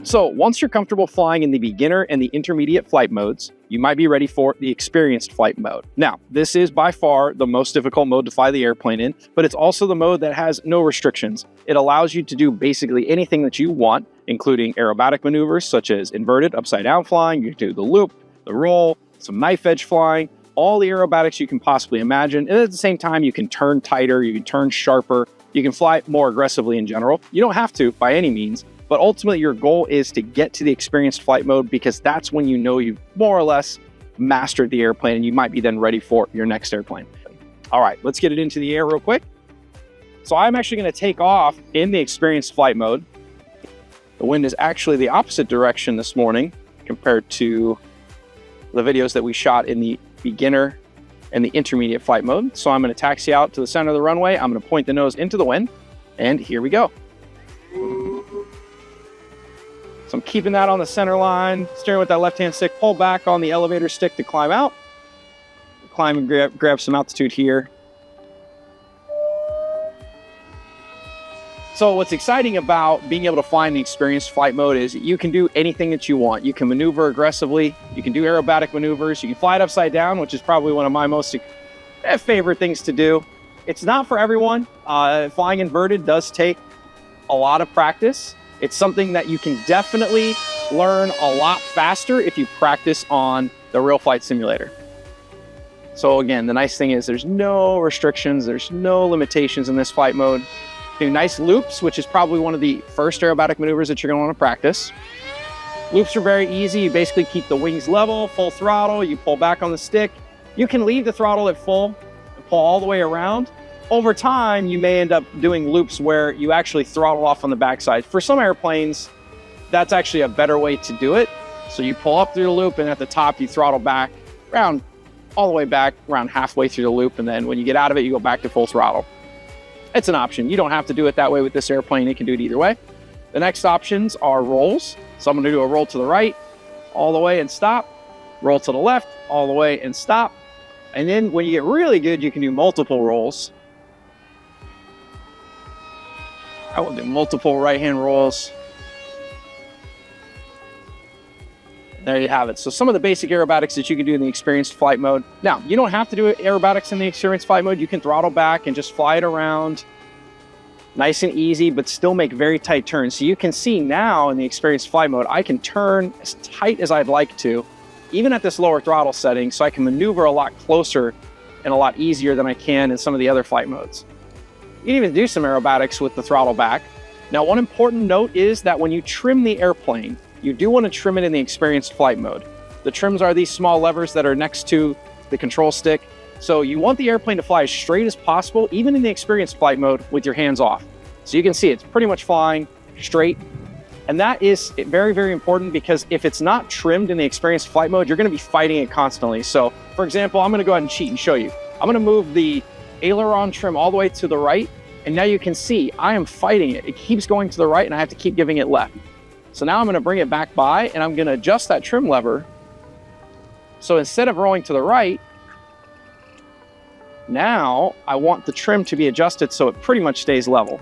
So once you're comfortable flying in the beginner and the intermediate flight modes, you might be ready for the experienced flight mode. Now, this is by far the most difficult mode to fly the airplane in, but it's also the mode that has no restrictions. It allows you to do basically anything that you want, including aerobatic maneuvers such as inverted, upside down flying. You can do the loop, the roll, some knife edge flying, all the aerobatics you can possibly imagine. And at the same time, you can turn tighter, you can turn sharper, you can fly more aggressively in general. You don't have to by any means, but ultimately your goal is to get to the experienced flight mode because that's when you know you've more or less mastered the airplane and you might be then ready for your next airplane. All right, let's get it into the air real quick. So I'm actually gonna take off in the experienced flight mode. The wind is actually the opposite direction this morning compared to the videos that we shot in the beginner and the intermediate flight mode. So I'm gonna taxi out to the center of the runway. I'm gonna point the nose into the wind and here we go. So I'm keeping that on the center line, steering with that left-hand stick, pull back on the elevator stick to climb out. Climb and grab some altitude here. So what's exciting about being able to fly in the experienced flight mode is you can do anything that you want. You can maneuver aggressively, you can do aerobatic maneuvers, you can fly it upside down, which is probably one of my most favorite things to do. It's not for everyone. Flying inverted does take a lot of practice. It's something that you can definitely learn a lot faster if you practice on the real flight simulator. So again, the nice thing is there's no restrictions, there's no limitations in this flight mode. Do nice loops, which is probably one of the first aerobatic maneuvers that you're gonna wanna practice. Loops are very easy. You basically keep the wings level, full throttle, you pull back on the stick. You can leave the throttle at full and pull all the way around. Over time, you may end up doing loops where you actually throttle off on the backside. For some airplanes, that's actually a better way to do it. So you pull up through the loop and at the top, you throttle back around all the way back, around halfway through the loop. And then when you get out of it, you go back to full throttle. It's an option. You don't have to do it that way with this airplane. You can do it either way. The next options are rolls. So I'm gonna do a roll to the right, all the way and stop. Roll to the left, all the way and stop. And then when you get really good, you can do multiple rolls. I will do multiple right-hand rolls. There you have it. So some of the basic aerobatics that you can do in the experienced flight mode. Now, you don't have to do aerobatics in the experienced flight mode. You can throttle back and just fly it around nice and easy, but still make very tight turns. So you can see now in the experienced flight mode, I can turn as tight as I'd like to, even at this lower throttle setting, so I can maneuver a lot closer and a lot easier than I can in some of the other flight modes. You can even do some aerobatics with the throttle back. Now, one important note is that when you trim the airplane, you do want to trim it in the experienced flight mode. The trims are these small levers that are next to the control stick. So you want the airplane to fly as straight as possible, even in the experienced flight mode with your hands off. So you can see it's pretty much flying straight. And that is very, very important because if it's not trimmed in the experienced flight mode, you're going to be fighting it constantly. So for example, I'm going to go ahead and cheat and show you. I'm going to move the aileron trim all the way to the right. And now you can see I am fighting it. It keeps going to the right and I have to keep giving it left. So now I'm going to bring it back by and I'm going to adjust that trim lever. So instead of rolling to the right, now I want the trim to be adjusted so it pretty much stays level.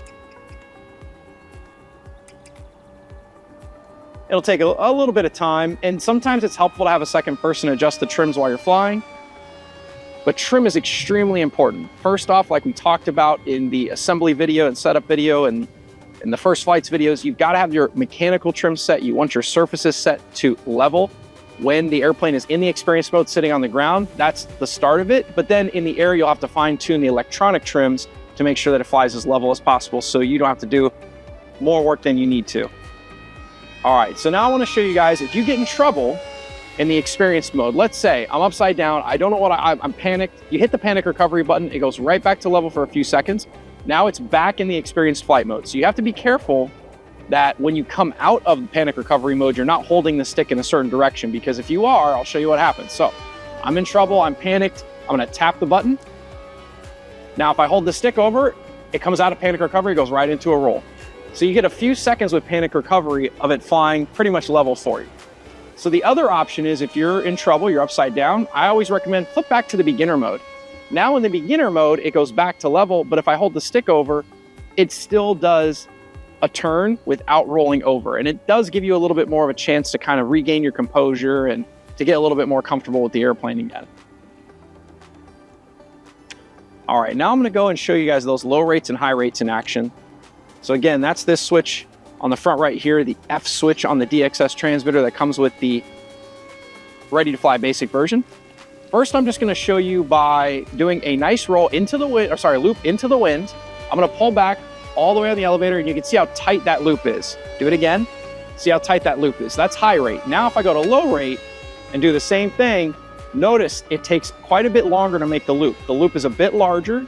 It'll take a little bit of time, and sometimes it's helpful to have a second person adjust the trims while you're flying. But trim is extremely important. First off, like we talked about in the assembly video and setup video and in the first flights videos, you've got to have your mechanical trim set. You want your surfaces set to level. When the airplane is in the experience mode sitting on the ground, that's the start of it. But then in the air, you'll have to fine tune the electronic trims to make sure that it flies as level as possible so you don't have to do more work than you need to. All right, so now I want to show you guys, if you get in trouble in the experienced mode, let's say I'm upside down, I don't know what I'm panicked. You hit the panic recovery button, it goes right back to level for a few seconds. Now it's back in the experienced flight mode. So you have to be careful that when you come out of the panic recovery mode, you're not holding the stick in a certain direction, because if you are, I'll show you what happens. So I'm in trouble, I'm panicked, I'm gonna tap the button. Now, if I hold the stick over, it comes out of panic recovery, goes right into a roll. So you get a few seconds with panic recovery of it flying pretty much level for you. So the other option is if you're in trouble, you're upside down, I always recommend flip back to the beginner mode. Now in the beginner mode, it goes back to level, but if I hold the stick over, it still does a turn without rolling over. And it does give you a little bit more of a chance to kind of regain your composure and to get a little bit more comfortable with the airplane again. All right, now I'm gonna go and show you guys those low rates and high rates in action. So again, that's this switch on the front right here, the F switch on the DXS transmitter that comes with the ready to fly basic version. First, I'm just gonna show you by doing a nice roll into the wind, or sorry, loop into the wind. I'm gonna pull back all the way on the elevator and you can see how tight that loop is. Do it again, see how tight that loop is. That's high rate. Now, if I go to low rate and do the same thing, notice it takes quite a bit longer to make the loop. The loop is a bit larger,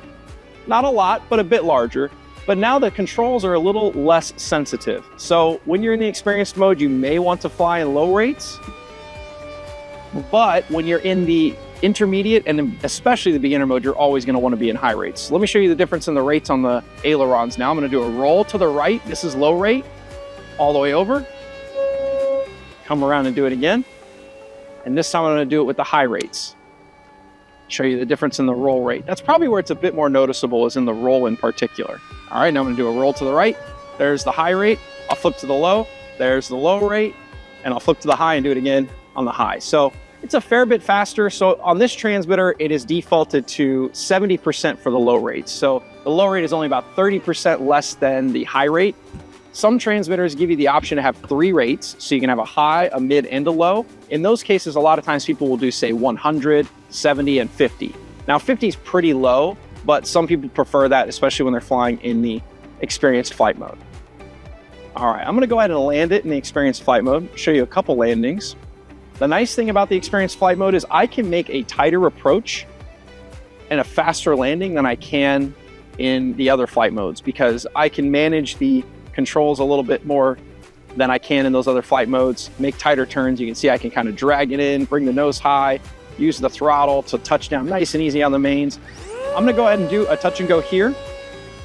not a lot, but a bit larger. But now the controls are a little less sensitive. So when you're in the experienced mode, you may want to fly in low rates. But when you're in the intermediate and especially the beginner mode, you're always going to want to be in high rates. Let me show you the difference in the rates on the ailerons. Now I'm going to do a roll to the right. This is low rate, all the way over. Come around and do it again. And this time I'm going to do it with the high rates. Show you the difference in the roll rate. That's probably where it's a bit more noticeable, is in the roll in particular. All right, now I'm going to do a roll to the right. There's the high rate. I'll flip to the low. There's the low rate. And I'll flip to the high and do it again on the high. So it's a fair bit faster. So on this transmitter, it is defaulted to 70% for the low rates. So the low rate is only about 30% less than the high rate. Some transmitters give you the option to have 3 rates. So you can have a high, a mid, and a low. In those cases, a lot of times people will do, say, 100, 70, and 50. Now 50 is pretty low, but some people prefer that, especially when they're flying in the experienced flight mode. All right, I'm gonna go ahead and land it in the experienced flight mode, show you a couple landings. The nice thing about the experienced flight mode is I can make a tighter approach and a faster landing than I can in the other flight modes, because I can manage the controls a little bit more than I can in those other flight modes, make tighter turns. You can see I can kind of drag it in, bring the nose high, use the throttle to touch down nice and easy on the mains. I'm gonna go ahead and do a touch and go here.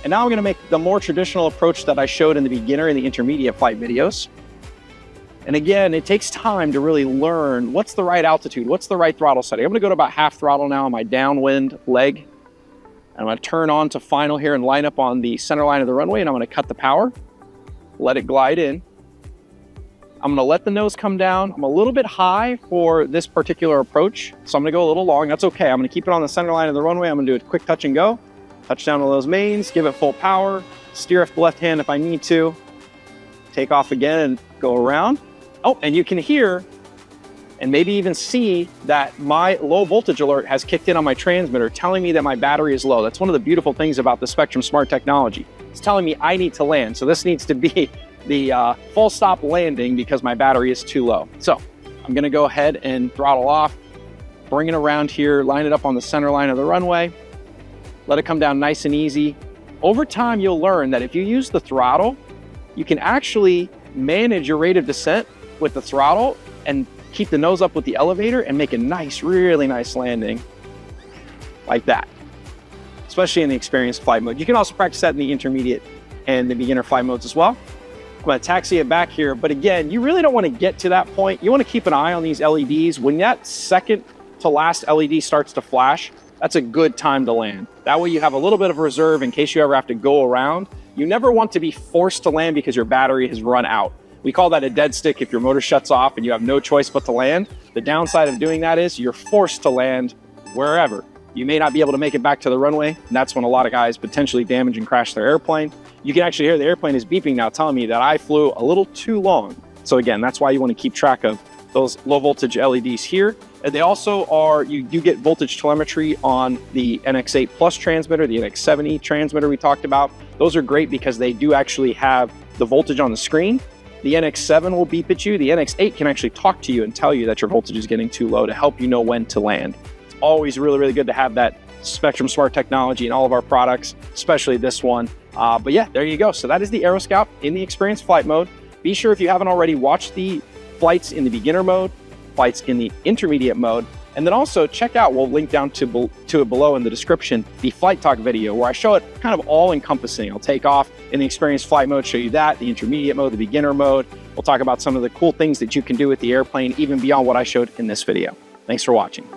And now I'm gonna make the more traditional approach that I showed in the beginner and the intermediate flight videos. And again, it takes time to really learn what's the right altitude, what's the right throttle setting. I'm gonna go to about half throttle now on my downwind leg. And I'm gonna turn on to final here and line up on the center line of the runway, and I'm gonna cut the power, let it glide in. I'm gonna let the nose come down. I'm a little bit high for this particular approach, so I'm gonna go a little long. That's okay. I'm gonna keep it on the center line of the runway. I'm gonna do a quick touch and go. Touch down to those mains, give it full power, steer off the left hand if I need to, take off again and go around. Oh, and you can hear and maybe even see that my low voltage alert has kicked in on my transmitter, telling me that my battery is low. That's one of the beautiful things about the Spectrum Smart technology. It's telling me I need to land. So this needs to be the full stop landing because my battery is too low. So I'm gonna go ahead and throttle off, bring it around here, line it up on the center line of the runway, let it come down nice and easy. Over time, you'll learn that if you use the throttle, you can actually manage your rate of descent with the throttle and keep the nose up with the elevator and make a nice, really nice landing like that, especially in the experienced flight mode. You can also practice that in the intermediate and the beginner flight modes as well. I'm gonna taxi it back here, but again, you really don't wanna get to that point. You wanna keep an eye on these LEDs. When that second to last LED starts to flash, that's a good time to land. That way you have a little bit of reserve in case you ever have to go around. You never want to be forced to land because your battery has run out. We call that a dead stick if your motor shuts off and you have no choice but to land. The downside of doing that is you're forced to land wherever. You may not be able to make it back to the runway, and that's when a lot of guys potentially damage and crash their airplane. You can actually hear the airplane is beeping now, telling me that I flew a little too long. So again, that's why you want to keep track of those low voltage LEDs here. And they also are, you do get voltage telemetry on the NX8 Plus transmitter, the NX7E transmitter we talked about. Those are great because they do actually have the voltage on the screen. The NX7 will beep at you. The NX8 can actually talk to you and tell you that your voltage is getting too low to help you know when to land. It's always really, really good to have that Spectrum Smart technology in all of our products, especially this one. But yeah, there you go. So that is the AeroScout in the experienced flight mode. Be sure, if you haven't already, watch the flights in the beginner mode, flights in the intermediate mode, and then also check out, we'll link down to it below in the description, the Flight Talk video where I show it kind of all encompassing. I'll take off in the experienced flight mode, show you that, the intermediate mode, the beginner mode. We'll talk about some of the cool things that you can do with the airplane, even beyond what I showed in this video. Thanks for watching.